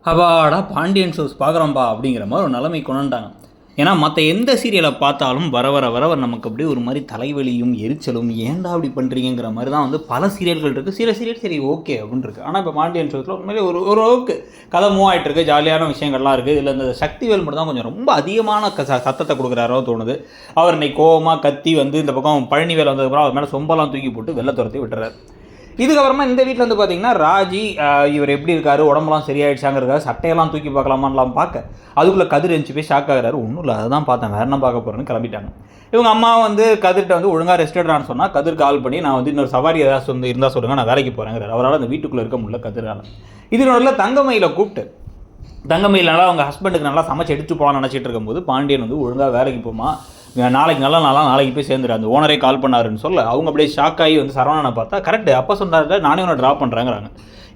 அப்பாடா பாண்டியன் ஷோஸ் பார்க்குறோம்ப்பா அப்படிங்கிற மாதிரி ஒரு நிலைமை கொண்டுட்டாங்க. ஏன்னா மற்ற எந்த சீரியலை பார்த்தாலும் வர வர வர நமக்கு அப்படியே ஒரு மாதிரி தலைவலியும் எரிச்சலும் ஏன்டா அப்படி பண்ணுறீங்கிற மாதிரி தான் வந்து பல சீரியல்கள் இருக்குது. சில சீரியல் சரி ஓகே அப்படின்னு இருக்குது. ஆனால் இப்போ பாண்டியன் ஷோஸில் உண்மையிலே ஓரளவுக்கு கதை மூவ் ஆகிட்டு இருக்குது, ஜாலியான விஷயங்கள்லாம் இருக்குது. இதில் இந்த சக்திவேல் மட்டும் தான் கொஞ்சம் ரொம்ப அதிகமான சத்தத்தை கொடுக்குறாரோ தோணுது. அவர் இன்னைக்கு கோவமாக கத்தி வந்து இந்த பக்கம் பழனிவேல் வந்ததுக்கப்புறம் அவர் மேலே சொம்பெல்லாம் தூக்கி போட்டு வெள்ளை துரத்தி விட்டுறாரு. இதுக்கப்புறமா இந்த வீட்டில் வந்து பார்த்தீங்கன்னா ராஜி இவர் எப்படி இருக்காரு, உடம்புலாம் சரியாயிடுச்சாங்கிறதுக்காக சட்டையெல்லாம் தூக்கி பார்க்கலாமான்லாம் பார்க்க அதுக்குள்ளே கதிர் எழுந்து போய் ஷாக் ஆகிறாரு. ஒன்றும் இல்லை, அதுதான் பார்த்தேன், வேறு என்ன பார்க்க போகிறேன்னு கிளம்பிட்டாங்க. இவங்க அம்மா வந்து கதிர்கிட்ட வந்து ஒழுங்காக ரெஸ்ட் எடுறான்னு சொன்னால் கதிர் கால் பண்ணி நான் வந்து இன்னொரு சவாரி ஏதாச்சும் வந்து இருந்தால் சொல்லுங்கள், நான் வேலைக்கு போகிறேங்கிறார். அவரால் அந்த வீட்டுக்குள்ளே இருக்க முடியல கதிரால். இதனோட தங்கமயில கூப்பிட்டு தங்கமயில் நல்லா அவங்க ஹஸ்பண்டுக்கு நல்லா சமைச்சு எடுத்து போகலான்னு நினச்சிட்டு இருக்கும்போது பாண்டியன் வந்து ஒழுங்காக வேலைக்கு போமா, நாளைக்கு நல்ல நாளாக நாளைக்கு போய் சேர்ந்துரு, அந்த ஓனரே கால் பண்ணாருன்னு சொல்ல அவங்க அப்படியே ஷாக் ஆகி வந்து சரவணனை பார்த்தா கரெக்டு அப்பா சொன்னார் நானே உன்னை ட்ராப் பண்ணுறேங்கிறாங்க.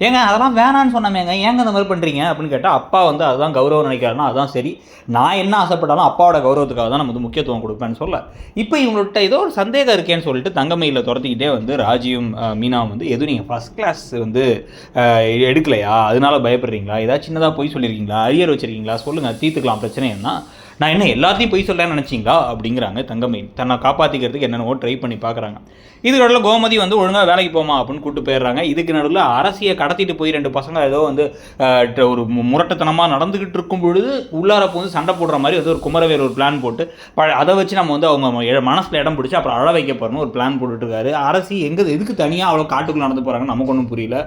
ஏங்க அதெல்லாம் வேணான்னு சொன்னாமேங்க, ஏங்க அந்த மாதிரி பண்ணுறீங்க அப்படின்னு கேட்டால் அப்பா வந்து அதுதான் கௌரவம் நினைக்கிறாருன்னா அதுதான் சரி, நான் என்ன ஆசைப்பட்டாலும் அப்பாவோட கௌரவத்துக்காக தான் நம்ம வந்து முக்கியத்துவம் கொடுப்பேன்னு சொல்ல இப்போ இவங்கள்ட்ட ஏதோ ஒரு சந்தேகம் இருக்கேன்னு சொல்லிட்டு தங்கமயில துரத்திக்கிட்டே வந்து ராஜியும் மீனாவும் வந்து எதுவும் நீங்கள் ஃபஸ்ட் கிளாஸ் வந்து எடுக்கலையா, அதனால பயப்படுறீங்களா, ஏதாவது சின்னதாக போய் சொல்லியிருக்கீங்களா, அரியர் வச்சுருக்கீங்களா, சொல்லுங்கள் தீர்த்துக்கலாம் பிரச்சனை என்ன, நான் என்ன எல்லாத்தையும் பொய் சொல்லலான்னு நினச்சிங்களா அப்படிங்கிறாங்க. தங்கமயில் தன்னை காப்பாற்றிக்கிறதுக்கு என்னென்னவோ ட்ரை பண்ணி பார்க்குறாங்க. இதுக்கு நடுவில் கோமதி வந்து ஒழுங்காக வேலைக்கு போமா அப்படின்னு கூப்பிட்டு போயிடுறாங்க. இதுக்கு நடுவில் அரசியை கடத்திட்டு போய் ரெண்டு பசங்க ஏதோ வந்து ஒரு முரட்டத்தனமாக நடந்துக்கிட்டு இருக்கும் பொழுது உள்ளாரப்போ வந்து சண்டை போடுற மாதிரி ஏதோ ஒரு குமரவேல் ஒரு பிளான் போட்டு அதை வச்சு நம்ம வந்து அவங்க மனசில் இடம் பிடிச்சி அப்புறம் அழ வைக்க போகிறோன்னு ஒரு பிளான் போட்டுட்ருக்காரு. அரசி எதுக்கு தனியாக அவ்வளோ காட்டுக்குள்ளே நடந்து போகிறாங்கன்னு நமக்கு ஒன்றும் புரியல.